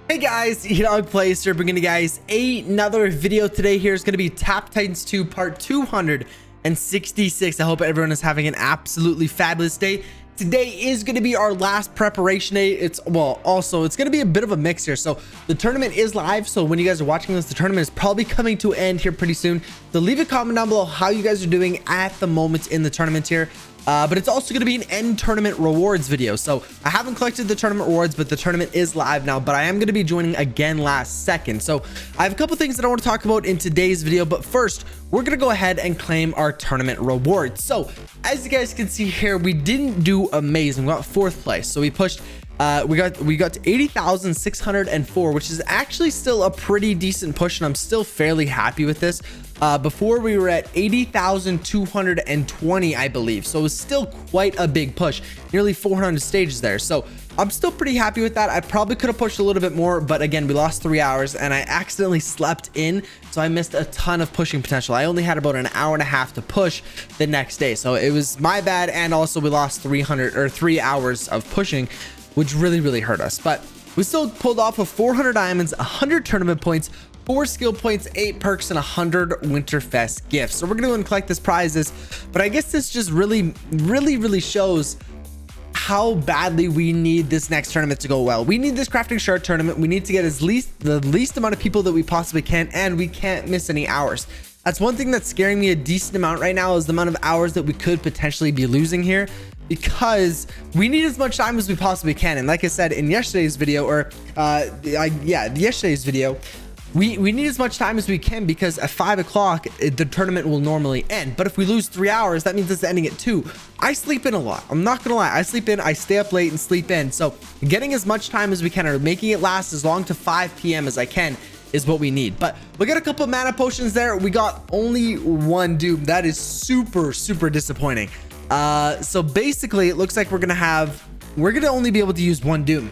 Hey guys, EdogPlays here, bringing you guys another video. Today here is going to be Tap Titans 2 part 266. I hope everyone is having an absolutely fabulous day. Today is going to be our last preparation day. It's going to be a bit of a mix here. So the tournament is live, so when you guys are watching this, the tournament is probably coming to an end here pretty soon. So leave a comment down below how you guys are doing at the moment in the tournament here. But it's also going to be an end tournament rewards video. So I haven't collected the tournament rewards, but the tournament is live now. But I am going to be joining again last second. So I have a couple things that I want to talk about in today's video. But first, we're going to go ahead and claim our tournament rewards. So as you guys can see here, we didn't do amazing. We got fourth place. So we pushed. We got to 80,604, which is actually still a pretty decent push, and I'm still fairly happy with this. Before we were at 80,220, I believe, so it was still quite a big push, nearly 400 stages there. So I'm still pretty happy with that. I probably could have pushed a little bit more, but again, we lost 3 hours and I accidentally slept in, so I missed a ton of pushing potential. I only had about an hour and a half to push the next day, so it was my bad. And also we lost 3 hours of pushing, which really hurt us. But we still pulled off of 400 diamonds, 100 tournament points, 4 skill points, 8 perks, and 100 Winterfest gifts. So we're gonna go and collect this prizes. But I guess this just really shows how badly we need this next tournament to go well. We need this crafting shard tournament. We need to get the least amount of people that we possibly can, and we can't miss any hours. That's one thing that's scaring me a decent amount right now, is the amount of hours that we could potentially be losing here, because we need as much time as we possibly can. And like I said in yesterday's video, yesterday's video, we need as much time as we can, because at 5 o'clock the tournament will normally end. But if we lose 3 hours, that means it's ending at 2. I sleep in a lot. I'm not gonna lie. I sleep in, I stay up late and sleep in. So getting as much time as we can, or making it last as long to 5 p.m. as I can, is what we need. But we got a couple of mana potions there. We got only 1 doom. That is super disappointing. So basically it looks like we're gonna only be able to use 1 doom.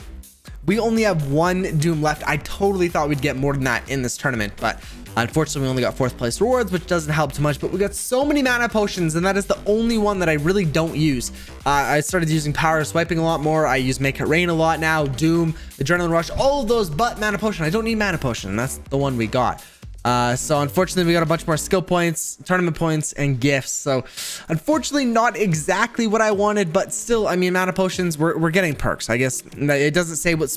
We only have 1 doom left. I totally thought we'd get more than that in this tournament, but unfortunately we only got 4th place rewards, which doesn't help too much. But we got so many mana potions, and that is the only one that I really don't use. I started using power swiping a lot more. I use make it rain a lot now, doom, adrenaline rush, all of those, but mana potion. I don't need mana potion. That's the one we got. So unfortunately we got a bunch more skill points, tournament points, and gifts. So unfortunately not exactly what I wanted, but still, I mean, mana potions, we're getting perks. I guess it doesn't say what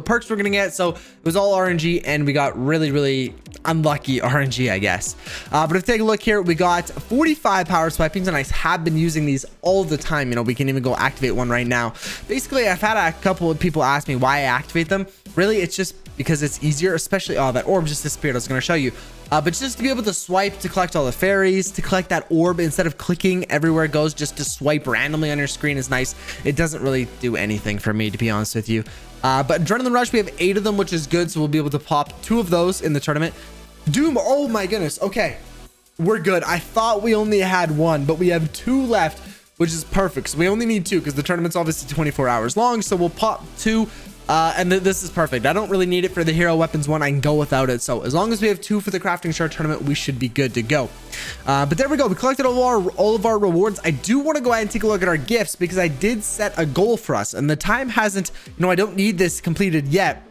perks we're gonna get, so it was all RNG, and we got really unlucky RNG, I guess. But if you take a look here, we got 45 power swipings, and I have been using these all the time. You know, we can even go activate one right now. Basically, I've had a couple of people ask me why I activate them. Really, it's just because it's easier, especially, oh, that orb just disappeared. I was going to show you, but just to be able to swipe to collect all the fairies, to collect that orb instead of clicking everywhere it goes, just to swipe randomly on your screen is nice. It doesn't really do anything for me, to be honest with you. But adrenaline rush, we have 8 of them, which is good, so we'll be able to pop 2 of those in the tournament. Doom, oh my goodness. Okay, we're good. I thought we only had 1, but we have 2 left, which is perfect. So we only need 2, because the tournament's obviously 24 hours long, so we'll pop 2. And this is perfect. I don't really need it for the hero weapons one. I can go without it. So as long as we have 2 for the crafting shard tournament, we should be good to go. But there we go. We collected all of our rewards. I do want to go ahead and take a look at our gifts, because I did set a goal for us, and the time hasn't, I don't need this completed yet.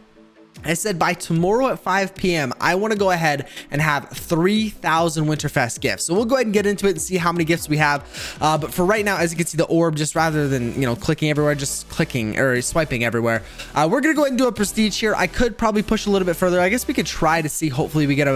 I said by tomorrow at 5 p.m. I want to go ahead and have 3,000 Winterfest gifts. So we'll go ahead and get into it and see how many gifts we have. But for right now, as you can see, the orb, just rather than, clicking everywhere, just clicking or swiping everywhere. We're going to go ahead and do a prestige here. I could probably push a little bit further. I guess we could try to see. Hopefully we get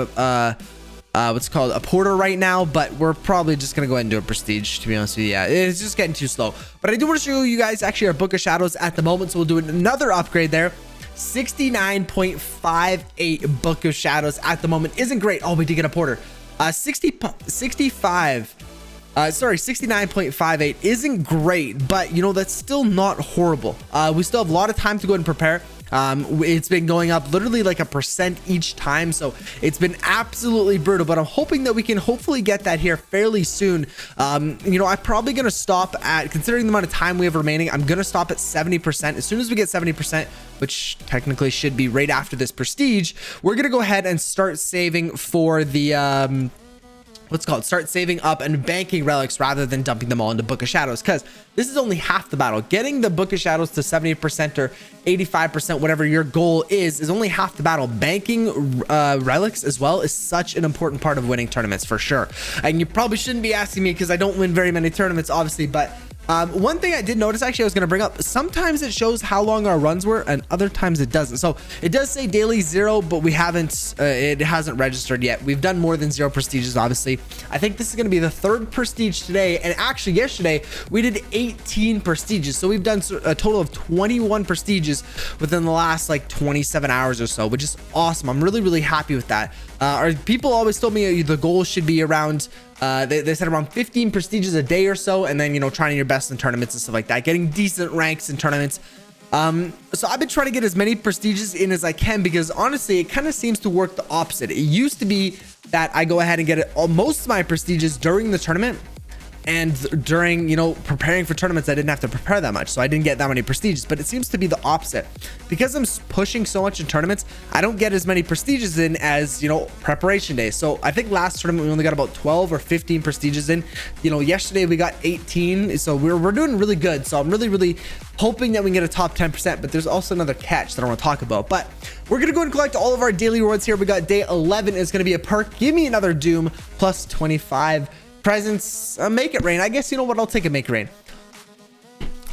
what's called a porter right now, but we're probably just gonna go ahead and do a prestige, to be honest with you. Yeah, it's just getting too slow. But I do want to show you guys actually our Book of Shadows at the moment, so we'll do another upgrade there. 69.58 Book of Shadows at the moment isn't great. Oh, we did get a porter. 69.58 isn't great, but that's still not horrible. We still have a lot of time to go ahead and prepare. It's been going up literally like 1% each time, so it's been absolutely brutal, but I'm hoping that we can hopefully get that here fairly soon. I'm probably gonna stop at, considering the amount of time we have remaining, I'm gonna stop at 70%. As soon as we get 70%, which technically should be right after this prestige, we're gonna go ahead and start saving for the what's called, start saving up and banking relics rather than dumping them all into Book of Shadows, because this is only half the battle. Getting the Book of Shadows to 70% or 85%, whatever your goal is only half the battle. Banking relics as well is such an important part of winning tournaments for sure. And you probably shouldn't be asking me because I don't win very many tournaments, obviously, but one thing I did notice, actually, I was going to bring up, sometimes it shows how long our runs were and other times it doesn't. So it does say daily 0, but we haven't, it hasn't registered yet. We've done more than 0 prestiges, obviously. I think this is going to be the 3rd prestige today. And actually yesterday we did 18 prestiges. So we've done a total of 21 prestiges within the last like 27 hours or so, which is awesome. I'm really, really happy with that. Our people always told me the goal should be around, they said around 15 prestiges a day or so, and then, you know, trying your best in tournaments and stuff like that, getting decent ranks in tournaments. So I've been trying to get as many prestiges in as I can, because honestly, it kind of seems to work the opposite. It used to be that I go ahead and get most of my prestiges during the tournament, and during, you know, preparing for tournaments, I didn't have to prepare that much, so I didn't get that many prestiges. But it seems to be the opposite, because I'm pushing so much in tournaments. I don't get as many prestiges in as, you know, preparation days. So I think last tournament we only got about 12 or 15 prestiges in. You know, yesterday we got 18, so we're doing really good. So I'm really, really hoping that we can get a top 10%. But there's also another catch that I want to talk about. But we're gonna go and collect all of our daily rewards here. We got day 11 is gonna be a perk. Give me another Doom plus 25 presents. Make it rain. I guess, you know what, I'll take a make it rain.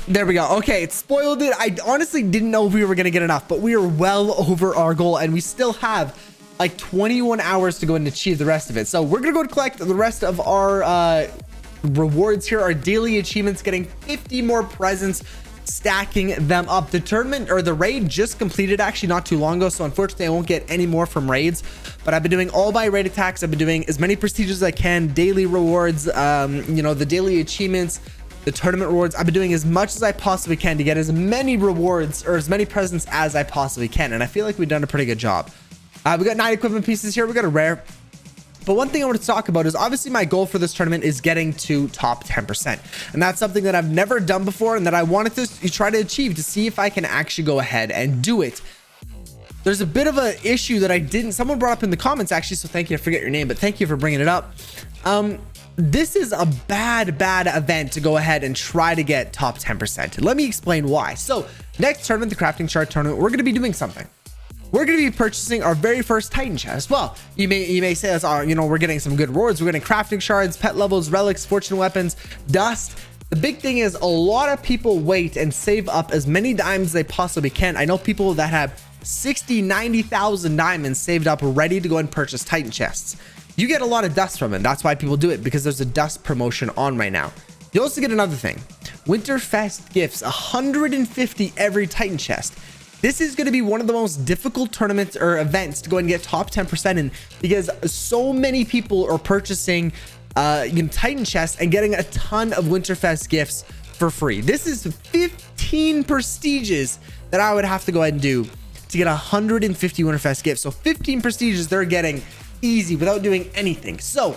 There we go. Okay, it spoiled it. I honestly didn't know if we were gonna get enough, but we are well over our goal, and we still have like 21 hours to go and achieve the rest of it. So we're gonna go and collect the rest of our rewards here, our daily achievements, getting 50 more presents, stacking them up. The tournament, or the raid, just completed actually not too long ago, so unfortunately I won't get any more from raids. But I've been doing all my raid attacks. I've been doing as many prestiges as I can, daily rewards, you know, the daily achievements, the tournament rewards. I've been doing as much as I possibly can to get as many rewards or as many presents as I possibly can, and I feel like we've done a pretty good job. We got 9 equipment pieces here. We got a rare. But one thing I want to talk about is, obviously my goal for this tournament is getting to top 10%. And that's something that I've never done before, and that I wanted to try to achieve, to see if I can actually go ahead and do it. There's a bit of an issue that I didn't, someone brought up in the comments actually, so thank you. I forget your name, but thank you for bringing it up. This is a bad event to go ahead and try to get top 10%. Let me explain why. So next tournament, the crafting chart tournament, we're going to be doing something. We're going to be purchasing our very first Titan chest. Well, you may say that's our, you know, we're getting some good rewards. We're getting crafting shards, pet levels, relics, fortune weapons, dust. The big thing is, a lot of people wait and save up as many diamonds as they possibly can. I know people that have 60, 90,000 diamonds saved up, ready to go and purchase Titan chests. You get a lot of dust from it. That's why people do it, because there's a dust promotion on right now. You also get another thing. Winterfest gifts 150 every Titan chest. This is going to be one of the most difficult tournaments or events to go and get top 10% in, because so many people are purchasing Titan chests and getting a ton of Winterfest gifts for free. This is 15 prestiges that I would have to go ahead and do to get 150 Winterfest gifts. So 15 prestiges they're getting easy without doing anything. So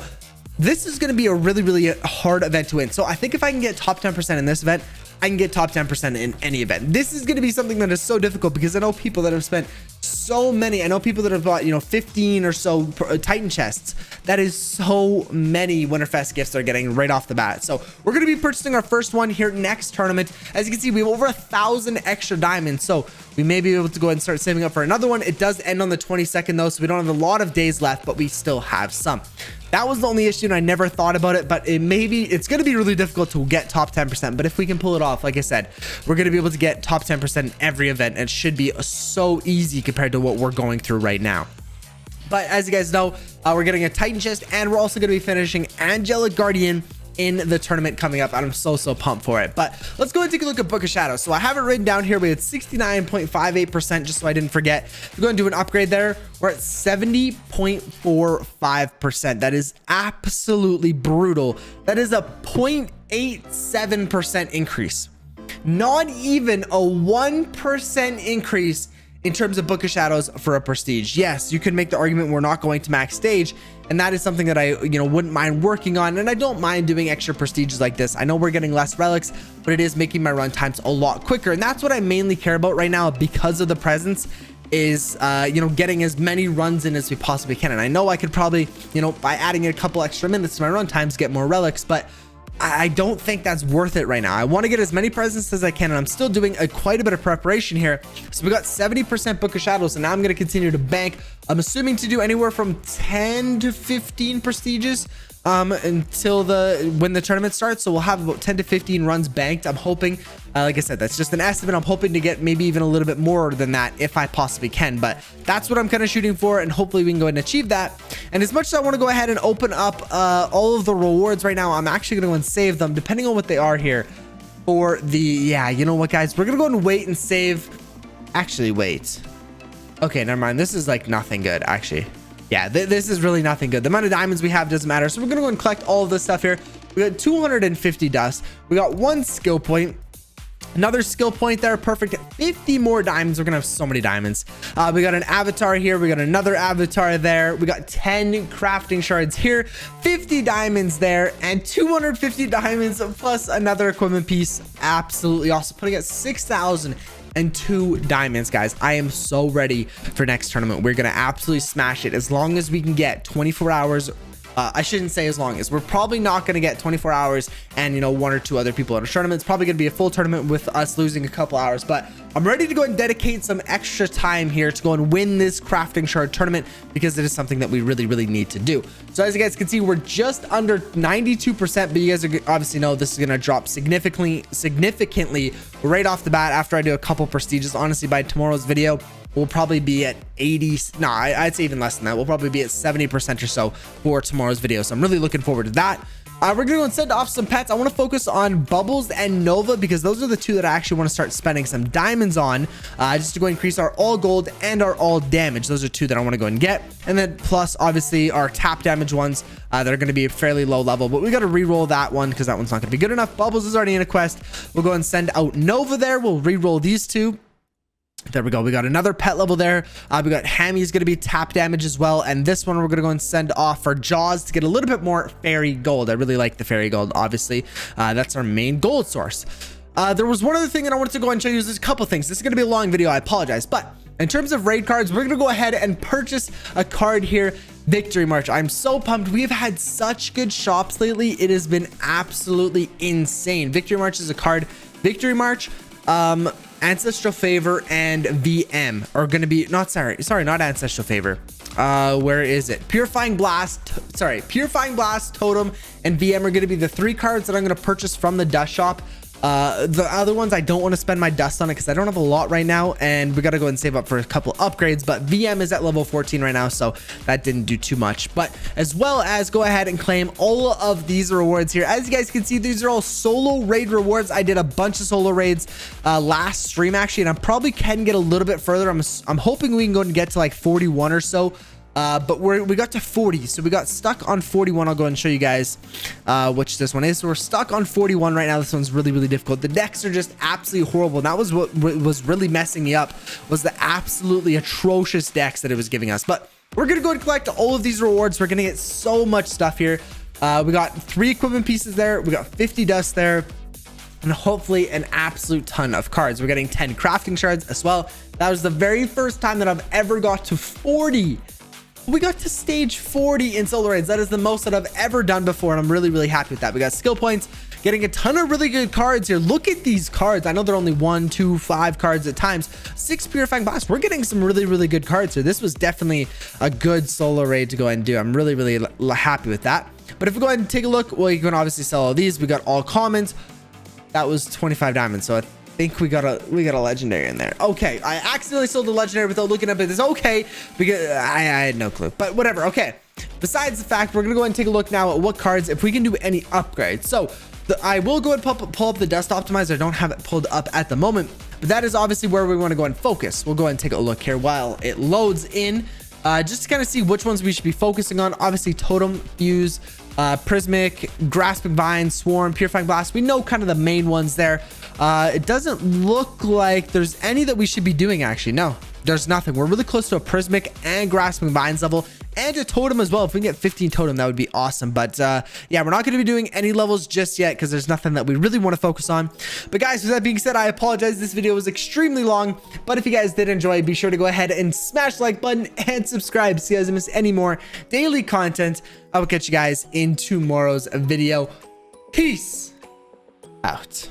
this is going to be a really, really hard event to win. So I think if I can get top 10% in this event, I can get top 10% in any event. This is going to be something that is so difficult, because I know people that have spent so many. I know people that have bought, you know, 15 or so Titan chests. That is so many Winterfest gifts they're getting right off the bat. So we're going to be purchasing our first one here next tournament. As you can see, we have over 1,000 extra diamonds, so we may be able to go ahead and start saving up for another one. It does end on the 22nd though, so we don't have a lot of days left, but we still have some. That was the only issue, and I never thought about it, but it's going to be really difficult to get top 10%. But if we can pull it off, like I said, we're going to be able to get top 10% in every event. And it should be so easy compared to what we're going through right now. But as you guys know, we're getting a Titan chest, and we're also going to be finishing Angelic Guardian in the tournament coming up, and I'm so pumped for it. But let's go and take a look at Book of Shadows. So I have it written down here. We had 69.58%, just so I didn't forget. We're going to do an upgrade there. We're at 70.45%. That is absolutely brutal. That is a 0.87% increase. Not even a 1% increase in terms of Book of Shadows for a prestige. Yes, you can make the argument we're not going to max stage, and that is something that I, wouldn't mind working on, and I don't mind doing extra prestiges like this. I know we're getting less relics, but it is making my run times a lot quicker, and that's what I mainly care about right now because of the presents. is you know, getting as many runs in as we possibly can. And I know I could probably, you know, by adding a couple extra minutes to my run times, get more relics, but I don't think that's worth it right now. I want to get as many presents as I can, and I'm still doing quite a bit of preparation here. So we got 70% Book of Shadows, and now I'm going to continue to bank. I'm assuming to do anywhere from 10 to 15 prestiges until when the tournament starts. So we'll have about 10 to 15 runs banked. I'm hoping, like I said, that's just an estimate. I'm hoping to get maybe even a little bit more than that if I possibly can, but that's what I'm kind of shooting for, and hopefully we can go ahead and achieve that. And as much as I want to go ahead and open up all of the rewards right now, I'm actually going to go and save them depending on what they are here for the, yeah, you know what, guys, we're going to go and wait and save. Actually, wait. Okay, never mind. This is like nothing good, actually. Yeah, this is really nothing good. The amount of diamonds we have doesn't matter. So we're going to go and collect all of this stuff here. We got 250 dust. We got 1 skill point. Another skill point there. Perfect. 50 more diamonds. We're going to have so many diamonds. We got an avatar here. We got another avatar there. We got 10 crafting shards here. 50 diamonds there. And 250 diamonds plus another equipment piece. Absolutely awesome. Putting at 6,002 diamonds, guys. I am so ready for next tournament. We're gonna absolutely smash it as long as we can get 24 hours. I shouldn't say as long as. We're probably not going to get 24 hours and, you know, 1 or 2 other people in a tournament. It's probably going to be a full tournament with us losing a couple hours, but I'm ready to go and dedicate some extra time here to go and win this crafting shard tournament, because it is something that we really, really need to do. So as you guys can see, we're just under 92%, but you guys are obviously know this is going to drop significantly right off the bat after I do a couple prestiges. Honestly, by tomorrow's video, we'll probably be at 80. No, I'd say even less than that. We'll probably be at 70% or so for tomorrow's video. So I'm really looking forward to that. We're going to go and send off some pets. I want to focus on Bubbles and Nova, because those are the 2 that I actually want to start spending some diamonds on, just to go increase our all gold and our all damage. Those are 2 that I want to go and get. And then plus obviously our tap damage ones that are going to be fairly low level, but we got to re-roll that one because that one's not going to be good enough. Bubbles is already in a quest. We'll go and send out Nova there. We'll re-roll these 2. There we go. We got another pet level there. We got Hammy's going to be tap damage as well. And this one we're going to go and send off for Jaws to get a little bit more fairy gold. I really like the fairy gold, obviously. That's our main gold source. There was one other thing that I wanted to go and show you. There's a couple things. This is going to be a long video. I apologize. But in terms of raid cards, we're going to go ahead and purchase a card here. Victory March. I'm so pumped. We've had such good shops lately. It has been absolutely insane. Victory March is a card. Victory March, Ancestral Favor and VM are going to be not Ancestral Favor. Where is it? Purifying Blast, Totem, and VM are going to be the 3 cards that I'm going to purchase from the dust shop. The other ones I don't want to spend my dust on it because I don't have a lot right now, and we got to go and save up for a couple upgrades. But VM is at level 14 right now, so that didn't do too much. But as well as go ahead and claim all of these rewards here. As you guys can see, these are all solo raid rewards. I did a bunch of solo raids last stream actually, and I probably can get a little bit further. I'm hoping we can go and get to like 41 or so. But we got to 40, so we got stuck on 41. I'll go and show you guys which this one is. So we're stuck on 41 right now. This one's really, really difficult. The decks are just absolutely horrible. And that was what was really messing me up, was the absolutely atrocious decks that it was giving us. But we're gonna go and collect all of these rewards. We're gonna get so much stuff here. We got 3 equipment pieces there. We got 50 dust there, and hopefully an absolute ton of cards. We're getting 10 crafting shards as well. That was the very first time that I've ever got to 40. We got to stage 40 in solo raids. That is the most that I've ever done before, and I'm really, really happy with that. We got skill points, getting a ton of really good cards here. Look at these cards. I know they're only 1, 2, 5 cards at times. 6 Purifying Blast. We're getting some really, really good cards here. This was definitely a good solo raid to go ahead and do. I'm really, really happy with that. But if we go ahead and take a look, well, you can obviously sell all these. We got all commons. That was 25 diamonds. So I think we got a legendary in there. Okay, I accidentally sold the legendary without looking up at this. Okay, because I had no clue, but whatever. Okay, besides the fact, we're gonna go ahead and take a look now at what cards, if we can do any upgrades. So I will go and pull up the dust optimizer. I don't have it pulled up at the moment, but that is obviously where we want to go and focus. We'll go ahead and take a look here while it loads in, just to kind of see which ones we should be focusing on. Obviously Totem, Fuse, Prismic, Grasping Vine, Swarm, Purifying Blast. We know kind of the main ones there. It doesn't look like there's any that we should be doing, actually. No, there's nothing. We're really close to a prismic and grasping vines level and a totem as well. If we can get 15 totem, that would be awesome. But yeah, we're not going to be doing any levels just yet because there's nothing that we really want to focus on. But guys, with that being said, I apologize. This video was extremely long, but if you guys did enjoy, be sure to go ahead and smash the like button and subscribe so you guys don't miss any more daily content. I will catch you guys in tomorrow's video. Peace out.